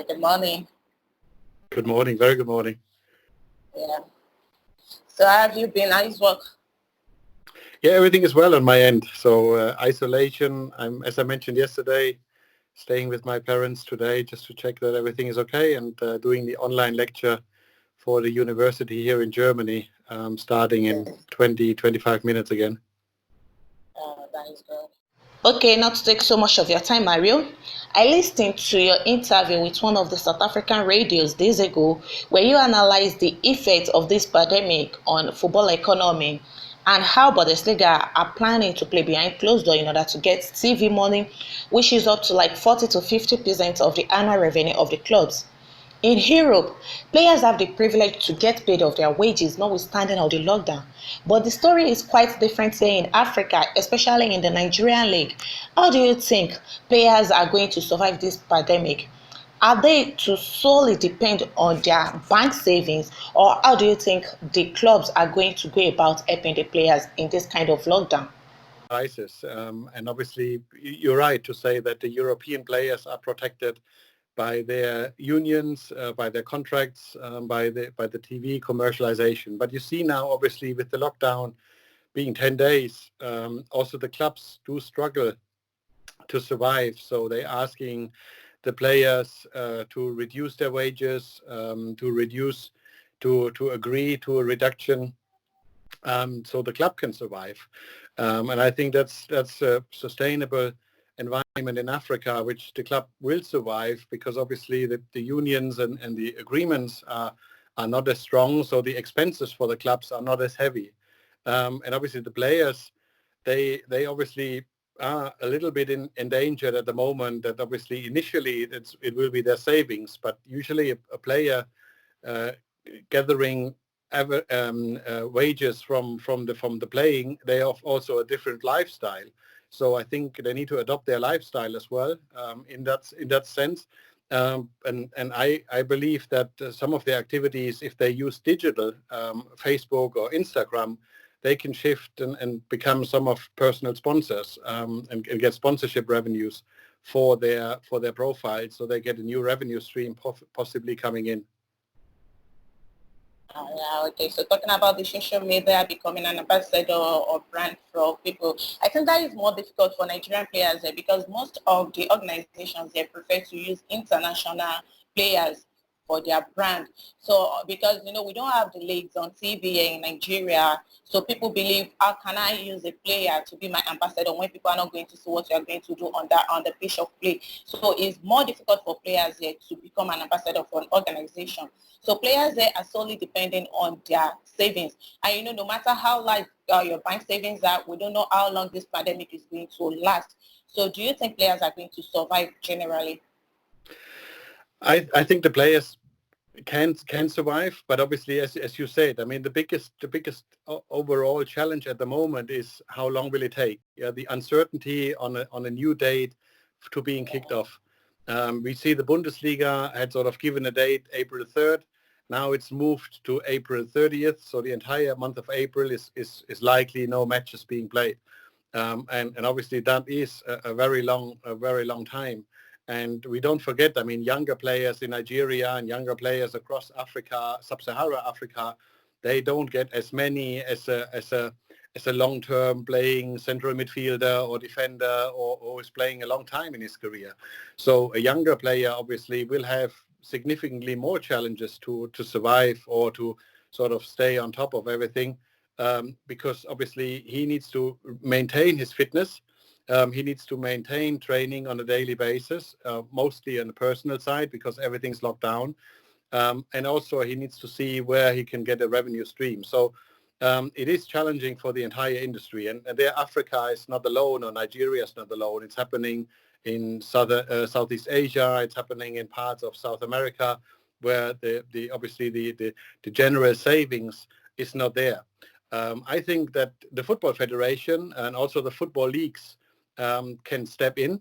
Good morning. Good morning. Very good morning. Yeah. So how have you been? How's work? Yeah, everything is well on my end. So isolation. As I mentioned yesterday, staying with my parents today just to check that everything is okay, and doing the online lecture for the university here in Germany, starting in 25 minutes again. That is good. Okay, not to take so much of your time, Mario. I listened to your interview with one of the South African radios days ago where you analyzed the effect of this pandemic on football economy and how Bundesliga are planning to play behind closed door in order to get TV money, which is up to like 40 to 50% of the annual revenue of the clubs. In Europe, players have the privilege to get paid of their wages notwithstanding of the lockdown. But the story is quite different here in Africa, especially in the Nigerian league. How do you think players are going to survive this pandemic? Are they to solely depend on their bank savings, or how do you think the clubs are going to go about helping the players in this kind of lockdown? Crisis, and obviously you're right to say that the European players are protected by their unions, by their contracts, by the TV commercialization. But you see now, obviously, with the lockdown being 10 days, also the clubs do struggle to survive. So they're asking the players to reduce their wages, to agree to a reduction, so the club can survive. And I think that's a sustainable environment in Africa, which the club will survive, because obviously the unions and the agreements are not as strong, so the expenses for the clubs are not as heavy. And obviously the players, they obviously are a little bit endangered at the moment, that obviously initially it will be their savings, but usually a player gathering wages from the playing, they have also a different lifestyle. So I think they need to adopt their lifestyle as well, in that sense. And I believe that some of the activities, if they use digital, Facebook or Instagram, they can shift and become some of personal sponsors, and get sponsorship revenues for their profile, so they get a new revenue stream possibly coming in. Yeah, okay. So talking about the social media becoming an ambassador or brand for people, I think that is more difficult for Nigerian players because most of the organizations, they prefer to use international players for their brand. So because, we don't have the leagues on TV in Nigeria, so people believe, how can I use a player to be my ambassador when people are not going to see what you are going to do on the pitch of play? So it's more difficult for players here to become an ambassador for an organization. So players there are solely depending on their savings. And no matter how large your bank savings are, we don't know how long this pandemic is going to last. So do you think players are going to survive generally? I think the players can survive, but obviously, as you said, I mean, the biggest overall challenge at the moment is how long will it take? Yeah, the uncertainty on a new date to being kicked off. We see the Bundesliga had sort of given a date, April 3rd. Now it's moved to April 30th, so the entire month of April is likely no matches being played, and obviously that is a very long time. And we don't forget, I mean, younger players in Nigeria and younger players across Africa, Sub-Saharan Africa, they don't get as many as a long-term playing central midfielder or defender, or is playing a long time in his career. So a younger player obviously will have significantly more challenges to survive or to sort of stay on top of everything, because obviously he needs to maintain his fitness. He needs to maintain training on a daily basis, mostly on the personal side because everything's locked down. And also he needs to see where he can get a revenue stream. So it is challenging for the entire industry. And there Africa is not alone, or Nigeria is not alone. It's happening in Southeast Asia. It's happening in parts of South America where obviously the general savings is not there. I think that the Football Federation and also the football leagues can step in,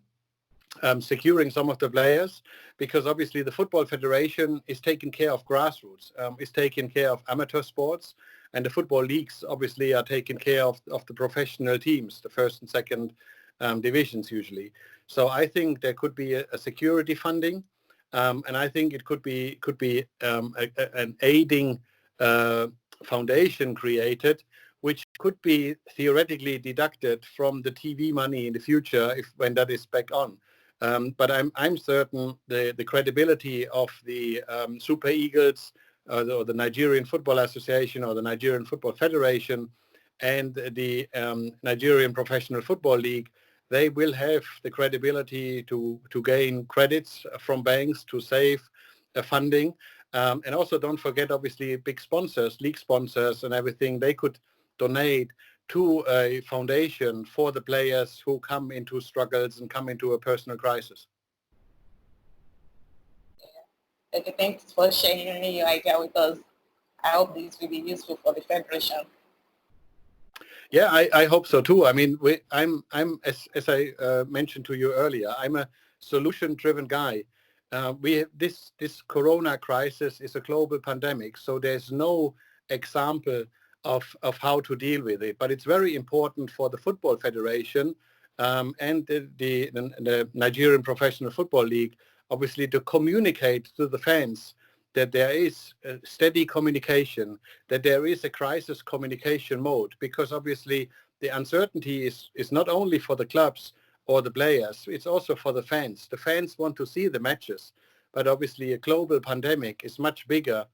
securing some of the players, because obviously the Football Federation is taking care of grassroots, is taking care of amateur sports, and the football leagues obviously are taking care of the professional teams, the first and second divisions usually. So I think there could be a security funding and I think it could be an aiding foundation created, which could be theoretically deducted from the TV money in the future when that is back on. But I'm certain the credibility of the Super Eagles, or the Nigerian Football Association, or the Nigerian Football Federation, and the Nigerian Professional Football League, they will have the credibility to gain credits from banks to save funding. And also don't forget, obviously, big sponsors, league sponsors and everything, they could donate to a foundation for the players who come into struggles and come into a personal crisis. Okay, thanks for sharing your idea with us. I hope this will be useful for the Federation. Yeah, I hope so too. I mean, I'm as I mentioned to you earlier, I'm a solution-driven guy. This Corona crisis is a global pandemic, so there's no example of how to deal with it. But it's very important for the Football Federation and the Nigerian Professional Football League, obviously, to communicate to the fans that there is steady communication, that there is a crisis communication mode, because obviously the uncertainty is not only for the clubs or the players, it's also for the fans. The fans want to see the matches, but obviously a global pandemic is much bigger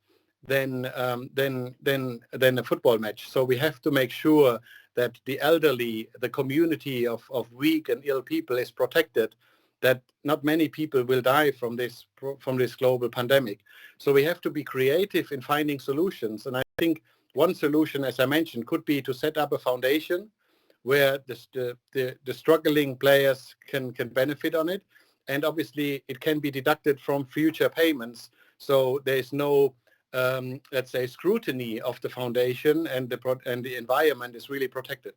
than a football match. So we have to make sure that the elderly, the community of weak and ill people is protected, that not many people will die from this global pandemic. So we have to be creative in finding solutions. And I think one solution, as I mentioned, could be to set up a foundation where the struggling players can benefit on it. And obviously it can be deducted from future payments. So there's no, let's say, scrutiny of the foundation, and the environment is really protected.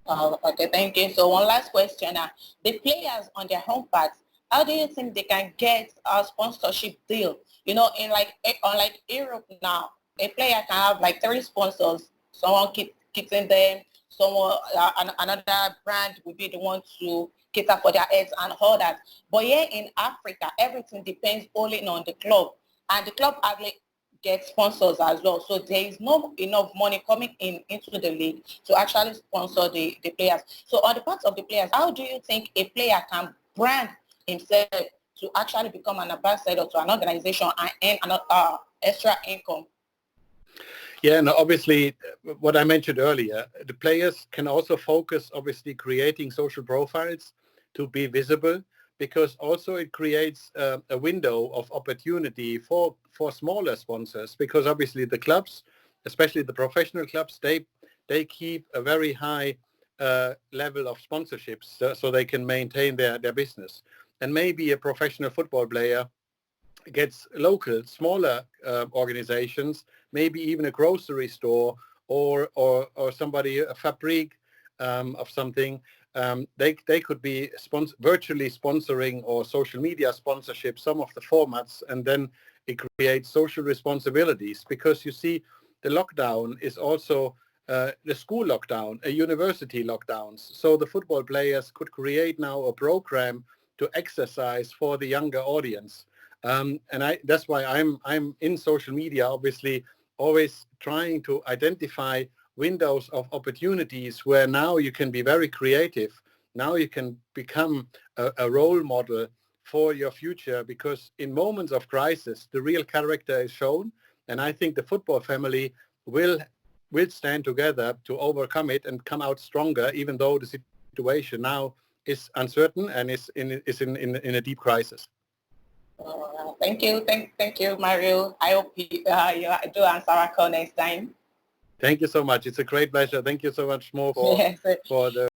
Okay, thank you. So one last question. The players on their home part, how do you think they can get a sponsorship deal? You know, unlike Europe now, a player can have like 3 sponsors. Someone keeping them, someone another brand will be the one to cater for their ads and all that. But here in Africa, everything depends only on the club, and the club actually get sponsors as well. So there is not enough money coming into the league to actually sponsor the players. So on the part of the players, how do you think a player can brand himself to actually become an ambassador to an organization and earn extra income? Yeah, no, obviously, what I mentioned earlier, the players can also focus, obviously, creating social profiles to be visible, because also it creates a window of opportunity for smaller sponsors, because obviously the clubs, especially the professional clubs, they keep a very high level of sponsorships so they can maintain their business. And maybe a professional football player gets local, smaller organizations, maybe even a grocery store or somebody, a fabric of something. They could be virtually sponsoring or social media sponsorship, some of the formats, and then it creates social responsibilities, because you see the lockdown is also the school lockdown, a university lockdowns. So the football players could create now a program to exercise for the younger audience. And that's why I'm in social media, obviously, always trying to identify windows of opportunities where now you can be very creative. Now you can become a role model for your future, because in moments of crisis, the real character is shown. And I think the football family will stand together to overcome it and come out stronger, even though the situation now is uncertain and is in a deep crisis. Thank you, Mario. I hope you do answer our call next time. Thank you so much. It's a great pleasure. Thank you so much more for the